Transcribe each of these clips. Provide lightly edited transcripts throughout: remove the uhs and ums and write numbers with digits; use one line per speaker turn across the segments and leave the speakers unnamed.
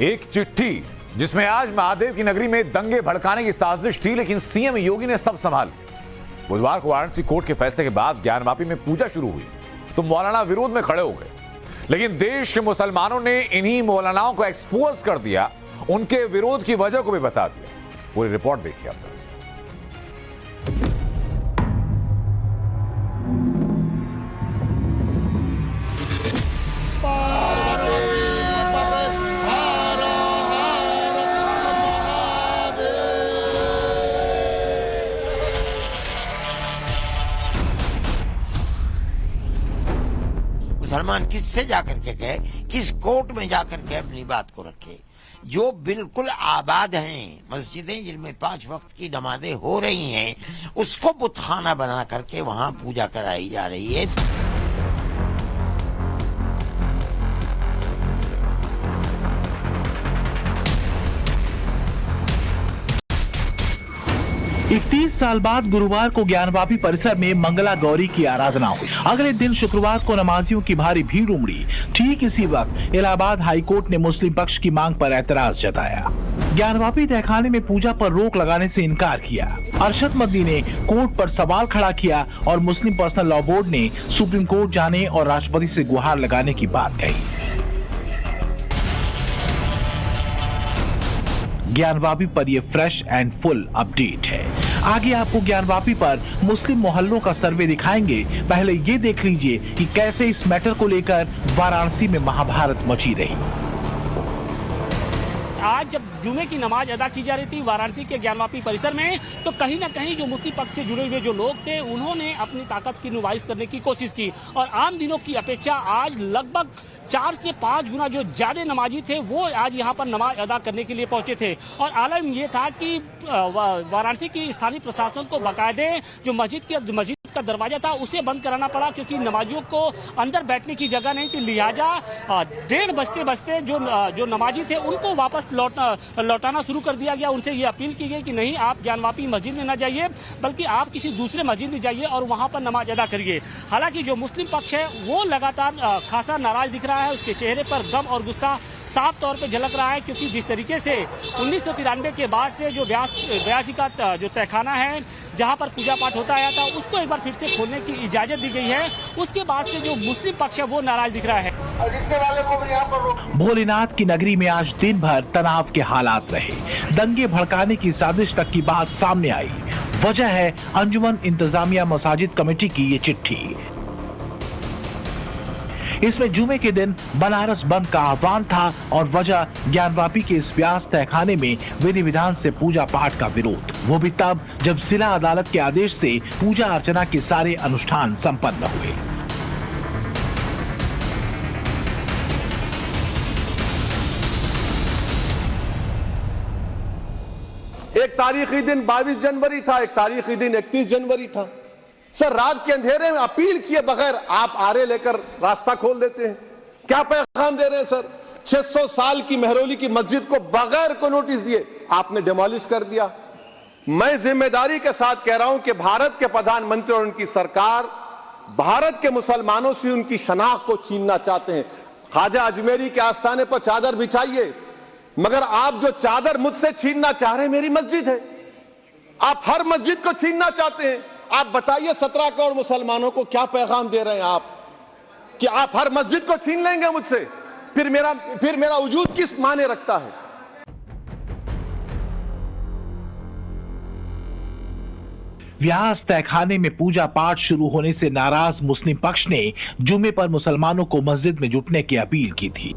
एक चिट्ठी जिसमें आज महादेव की नगरी में दंगे भड़काने की साजिश थी, लेकिन सीएम योगी ने सब संभाल लिया। बुधवार को वाराणसी कोर्ट के फैसले के बाद ज्ञानवापी में पूजा शुरू हुई तो मौलाना विरोध में खड़े हो गए, लेकिन देश के मुसलमानों ने इन्हीं मौलानाओं को एक्सपोज कर दिया, उनके विरोध की वजह को भी बता दिया। पूरी रिपोर्ट देखिए आप।
मुसलमान किससे जाकर के गए, किस कोर्ट में जाकर के अपनी बात को रखे? जो बिल्कुल आबाद हैं, मस्जिदें जिनमें 5 वक्त की नमाजें हो रही हैं, उसको बुतखाना बना करके वहां पूजा कराई जा रही है।
31 साल बाद गुरुवार को ज्ञानवापी परिसर में मंगला गौरी की आराधना हुई। अगले दिन शुक्रवार को नमाजियों की भारी भीड़ उमड़ी। ठीक इसी वक्त इलाहाबाद हाईकोर्ट ने मुस्लिम पक्ष की मांग पर एतराज जताया। ज्ञानवापी तहखाने में पूजा पर रोक लगाने से इनकार किया। अरशद मदनी ने कोर्ट पर सवाल खड़ा किया और मुस्लिम पर्सनल लॉ बोर्ड ने सुप्रीम कोर्ट जाने और राष्ट्रपति से गुहार लगाने की बात कही। ज्ञानवापी पर ये फ्रेश एंड फुल अपडेट है। आगे आपको ज्ञानवापी पर मुस्लिम मोहल्लों का सर्वे दिखाएंगे। पहले ये देख लीजिए कि कैसे इस मैटर को लेकर वाराणसी में महाभारत मची रही।
आज जब जुमे की नमाज अदा की जा रही थी वाराणसी के ज्ञानवापी परिसर में, तो कहीं ना कहीं जो मुस्लिम पक्ष से जुड़े हुए जो लोग थे, उन्होंने अपनी ताकत की नुमाइश करने की कोशिश की और आम दिनों की अपेक्षा आज लगभग 4 से 5 गुना जो ज्यादा नमाजी थे वो आज यहाँ पर नमाज अदा करने के लिए पहुंचे थे। और आलम ये था कि वाराणसी की स्थानीय प्रशासन को बाकायदे जो मस्जिद का दरवाजा था उसे बंद कराना पड़ा, क्योंकि नमाजियों को अंदर बैठने की जगह नहीं थी। लिहाजा 1:30 बजते जो नमाजी थे उनको वापस लौटाना शुरू कर दिया गया। उनसे ये अपील की गई कि नहीं, आप ज्ञानवापी मस्जिद में न जाइए, बल्कि आप किसी दूसरे मस्जिद में जाइए और वहां पर नमाज अदा करिए। हालांकि जो मुस्लिम पक्ष है वो लगातार खासा नाराज दिख रहा है। उसके चेहरे पर गम और गुस्सा साफ तौर पे झलक रहा है, क्योंकि जिस तरीके से 1993 के बाद से जो व्यास जी का जो तहखाना है जहां पर पूजा पाठ होता आया था, उसको एक बार फिर से खोलने की इजाजत दी गई है, उसके बाद से जो मुस्लिम पक्ष है वो नाराज दिख रहा है।
भोलेनाथ की नगरी में आज दिन भर तनाव के हालात रहे। दंगे भड़काने की साजिश तक की बात सामने आई। वजह है अंजुमन इंतजामिया मसाजिद कमेटी की ये चिट्ठी। इसमें जुमे के दिन बनारस बंद का आह्वान था और वजह ज्ञानवापी के इस व्यास तहखाने में विधि विधान से पूजा पाठ का विरोध, वो भी तब जब जिला अदालत के आदेश से पूजा अर्चना के सारे अनुष्ठान संपन्न हुए।
एक तारीखी दिन 22 जनवरी था, एक तारीखी दिन 31 जनवरी था। सर, रात के अंधेरे में अपील किए बगैर आप आरे लेकर रास्ता खोल देते हैं। क्या पैगाम दे रहे हैं सर? 600 साल की मेहरौली की मस्जिद को बगैर को नोटिस दिए आपने डिमोलिश कर दिया। मैं जिम्मेदारी के साथ कह रहा हूं कि भारत के प्रधानमंत्री और उनकी सरकार भारत के मुसलमानों से उनकी शनाख्त को छीनना चाहते हैं। ख्वाजा अजमेरी के आस्थाने पर चादर बिछाइए, मगर आप जो चादर मुझसे छीनना चाह रहे हैं मेरी मस्जिद है। आप हर मस्जिद को छीनना चाहते हैं। आप बताइए 17 करोड़ मुसलमानों को क्या पैगाम दे रहे हैं आप कि आप हर मस्जिद को छीन लेंगे मुझसे? फिर मेरा वजूद किस माने रखता है?
व्यास तहखाने में पूजा पाठ शुरू होने से नाराज मुस्लिम पक्ष ने जुमे पर मुसलमानों को मस्जिद में जुटने की अपील की थी।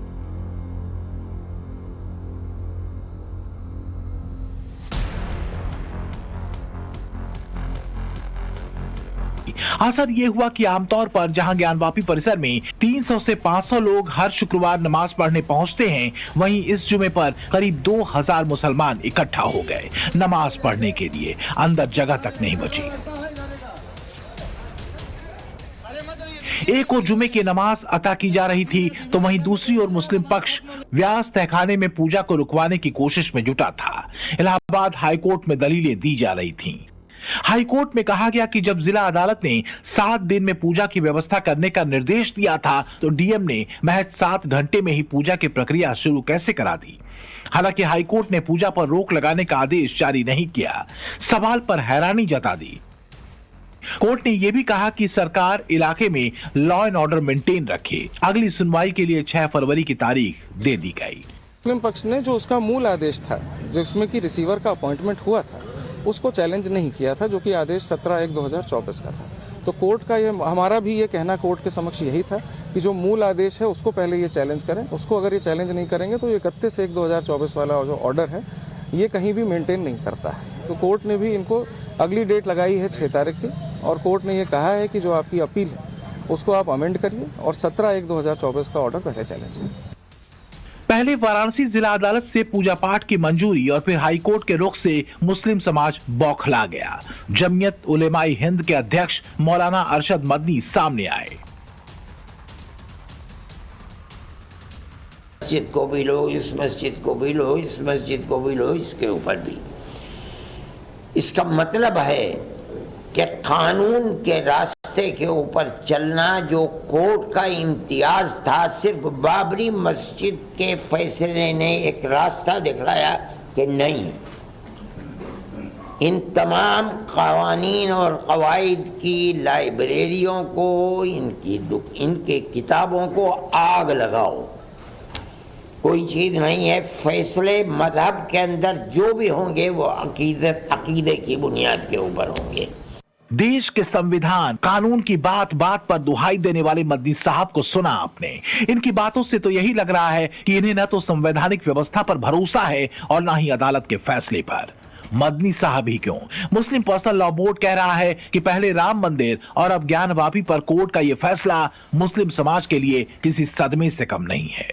असर ये हुआ कि आमतौर पर जहां ज्ञानवापी परिसर में 300 से 500 लोग हर शुक्रवार नमाज पढ़ने पहुंचते हैं, वहीं इस जुमे पर करीब 2000 मुसलमान इकट्ठा हो गए नमाज पढ़ने के लिए। अंदर जगह तक नहीं बची। एक और जुमे की नमाज अता की जा रही थी, तो वहीं दूसरी ओर मुस्लिम पक्ष व्यास तहखाने में पूजा को रुकवाने की कोशिश में जुटा था। इलाहाबाद हाईकोर्ट में दलीलें दी जा रही थीं। हाईकोर्ट में कहा गया कि जब जिला अदालत ने 7 दिन में पूजा की व्यवस्था करने का निर्देश दिया था, तो डीएम ने महज 7 घंटे में ही पूजा की प्रक्रिया शुरू कैसे करा दी। हालांकि हाईकोर्ट ने पूजा पर रोक लगाने का आदेश जारी नहीं किया। सवाल पर हैरानी जता दी। कोर्ट ने यह भी कहा कि सरकार इलाके में लॉ एंड ऑर्डर मेंटेन रखे। अगली सुनवाई के लिए 6 फरवरी की तारीख दे दी गई।
मुस्लिम पक्ष ने जो उसका मूल आदेश था, जिसमें कि रिसीवर का अपॉइंटमेंट हुआ था, उसको चैलेंज नहीं किया था, जो कि आदेश 17/1/2024 का था। तो कोर्ट का ये, हमारा भी ये कहना कोर्ट के समक्ष यही था कि जो मूल आदेश है उसको पहले ये चैलेंज करें। उसको अगर ये चैलेंज नहीं करेंगे तो ये 31/1/2024 वाला जो ऑर्डर है ये कहीं भी मेंटेन नहीं करता है। तो कोर्ट ने भी इनको अगली डेट लगाई है 6 तारीख की, और कोर्ट ने ये कहा है कि जो आपकी अपील है उसको आप अमेंड करिए और 17/1/2024 का ऑर्डर पहले चैलेंज करिए।
पहले वाराणसी जिला अदालत से पूजा पाठ की मंजूरी और फिर हाईकोर्ट के रुख से मुस्लिम समाज बौखला गया। जमीयत उलेमाए हिंद के अध्यक्ष मौलाना अरशद मदनी सामने आए।
मस्जिद को भी लो, इस मस्जिद को भी लो, इस मस्जिद को भी लो, इसके ऊपर भी। इसका मतलब है कि कानून के रास्ते के ऊपर चलना जो कोर्ट का इम्तियाज था, सिर्फ बाबरी मस्जिद के फैसले ने एक रास्ता दिखलाया कि नहीं, इन तमाम कवानीन और कवायद की लाइब्रेरियों को, इनके किताबों को आग लगाओ। कोई चीज नहीं है। फैसले मजहब के अंदर जो भी होंगे वो अकीदे की बुनियाद के ऊपर होंगे।
देश के संविधान कानून की बात बात पर दुहाई देने वाले मदनी साहब को सुना आपने। इनकी बातों से तो यही लग रहा है कि इन्हें न तो संवैधानिक व्यवस्था पर भरोसा है और न ही अदालत के फैसले पर। मदनी साहब ही क्यों, मुस्लिम पर्सनल लॉ बोर्ड कह रहा है कि पहले राम मंदिर और अब ज्ञानवापी पर कोर्ट का यह फैसला मुस्लिम समाज के लिए किसी सदमे से कम नहीं है।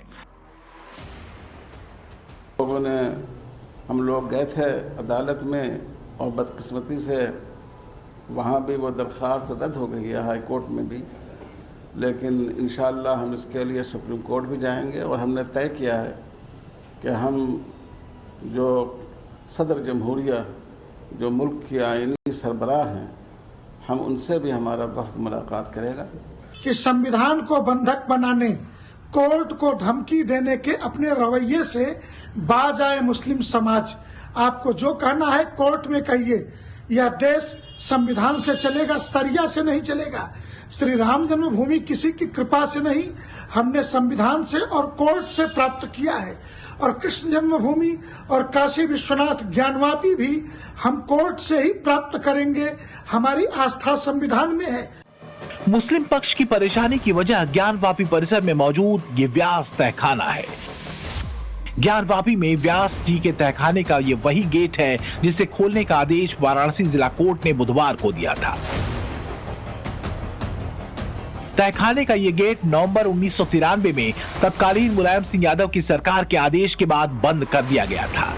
हम लोग गए थे अदालत में और बदकिस्मती से वहाँ भी वो दरख्वास्त रद्द हो गई है, हाई कोर्ट में भी। लेकिन इंशाअल्लाह हम इसके लिए सुप्रीम कोर्ट भी जाएंगे और हमने तय किया है कि हम जो सदर जमहूरिया, जो मुल्क की आईनी सरबराह हैं, हम उनसे भी हमारा वक्त मुलाकात करेगा।
कि संविधान को बंधक बनाने, कोर्ट को धमकी देने के अपने रवैये से बाज आए मुस्लिम समाज। आपको जो कहना है कोर्ट में कहिए। यह देश संविधान से चलेगा, सरिया से नहीं चलेगा। श्री राम जन्मभूमि किसी की कृपा से नहीं, हमने संविधान से और कोर्ट से प्राप्त किया है। और कृष्ण जन्मभूमि और काशी विश्वनाथ ज्ञानवापी भी हम कोर्ट से ही प्राप्त करेंगे। हमारी आस्था संविधान में है।
मुस्लिम पक्ष की परेशानी की वजह ज्ञानवापी परिसर में मौजूद ये व्यास तहखाना है। ज्ञानवापी में व्यास जी के तहखाने का ये वही गेट है जिसे खोलने का आदेश वाराणसी जिला कोर्ट ने बुधवार को दिया था। तहखाने का ये गेट नवंबर 1993 में तत्कालीन मुलायम सिंह यादव की सरकार के आदेश के बाद बंद कर दिया गया था।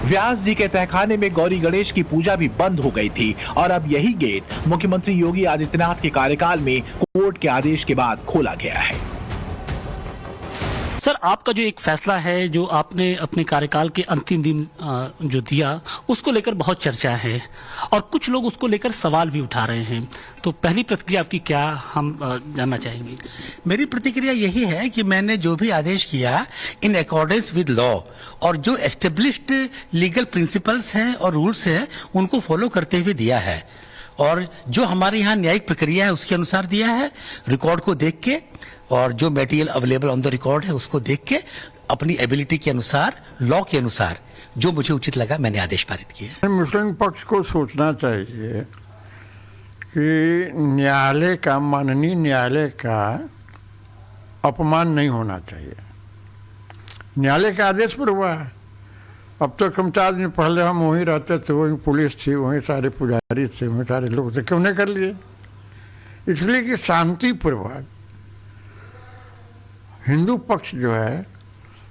व्यास जी के तहखाने में गौरी गणेश की पूजा भी बंद हो गई थी और अब यही गेट मुख्यमंत्री योगी आदित्यनाथ के कार्यकाल में कोर्ट के आदेश के बाद खोला गया है।
सर, आपका जो एक फैसला है जो आपने अपने कार्यकाल के अंतिम दिन जो दिया, उसको लेकर बहुत चर्चा है और कुछ लोग उसको लेकर सवाल भी उठा रहे हैं। तो पहली प्रतिक्रिया आपकी क्या, हम जानना चाहेंगे।
मेरी प्रतिक्रिया यही है कि मैंने जो भी आदेश किया इन अकॉर्डेंस विद लॉ और जो एस्टेब्लिश्ड लीगल प्रिंसिपल्स हैं और रूल्स हैं उनको फॉलो करते हुए दिया है। और जो हमारे यहाँ न्यायिक प्रक्रिया है उसके अनुसार दिया है, रिकॉर्ड को देख के और जो material available on the record है उसको देख के अपनी एबिलिटी के अनुसार, लॉ के अनुसार जो मुझे उचित लगा मैंने आदेश पारित किया।
मुस्लिम पक्ष को सोचना चाहिए कि न्यायालय का, माननीय न्यायालय का अपमान नहीं होना चाहिए। न्यायालय के आदेश पर हुआ है। अब तो कम 4 दिन पहले हम वहीं रहते थे, वहीं पुलिस थी, वहीं सारे पुजारी थे, वहीं सारे लोग थे, क्यों नहीं कर लिए? इसलिए कि शांतिपूर्वक हिंदू पक्ष जो है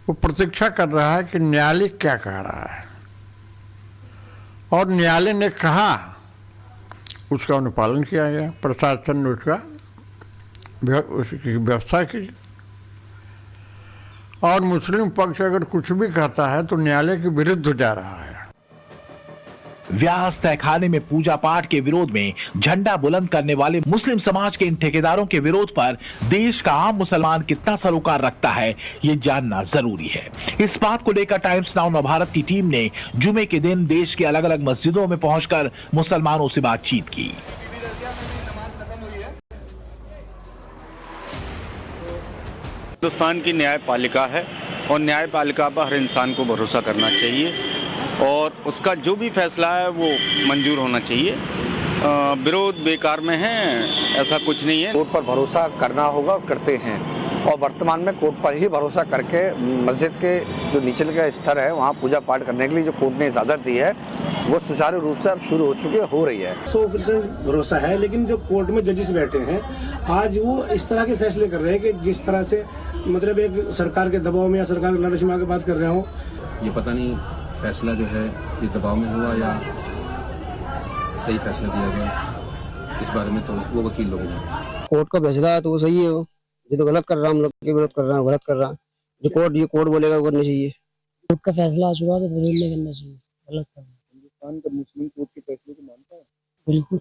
वो प्रतीक्षा कर रहा है कि न्यायालय क्या कह रहा है, और न्यायालय ने कहा उसका अनुपालन किया गया। प्रशासन ने उसकी व्यवस्था की। और मुस्लिम पक्ष अगर कुछ भी कहता है तो न्यायालय के विरुद्ध जा रहा है।
व्यास तहखाने में पूजा पाठ के विरोध में झंडा बुलंद करने वाले मुस्लिम समाज के इन ठेकेदारों के विरोध पर देश का आम मुसलमान कितना सरोकार रखता है, ये जानना जरूरी है। इस बात को लेकर टाइम्स नाउ नवभारत की टीम ने जुमे के दिन देश के अलग अलग मस्जिदों में पहुंचकर मुसलमानों से बातचीत की।
हिंदुस्तान की न्यायपालिका है और न्यायपालिका पर हर इंसान को भरोसा करना चाहिए और उसका जो भी फैसला है वो मंजूर होना चाहिए। विरोध बेकार में है, ऐसा कुछ नहीं है।
कोर्ट पर भरोसा करना होगा और करते हैं, और वर्तमान में कोर्ट पर ही भरोसा करके मस्जिद के जो निचले का स्तर है वहाँ पूजा पाठ करने के लिए जो कोर्ट ने इजाज़त दी है वो सुचारू रूप से अब शुरू हो चुकी हो रही है।
100% भरोसा है, लेकिन जो कोर्ट में जजेस बैठे हैं आज वो इस तरह के फैसले कर रहे हैं कि जिस तरह से मतलब एक सरकार के दबाव में या सरकार के लालच में आके बात कर रहे हो।
ये पता नहीं फैसला जो है ये दबाव में हुआ या सही फैसला दिया गया, इस बारे में तो वो वकील लोग हैं।
कोर्ट का फैसला है तो वो सही है, वो ये तो गलत कर रहा, हम लोग के विरोध कर रहा है, गलत कर रहा है। जो कोर्ट बोलेगा वो करना चाहिए।
कोर्ट का फैसला आ चुका है तो विरोध नहीं करना चाहिए, गलत कर रहा है।
हिंदुस्तान का मुस्लिम कोर्ट के फैसले को मानता है?
बिल्कुल।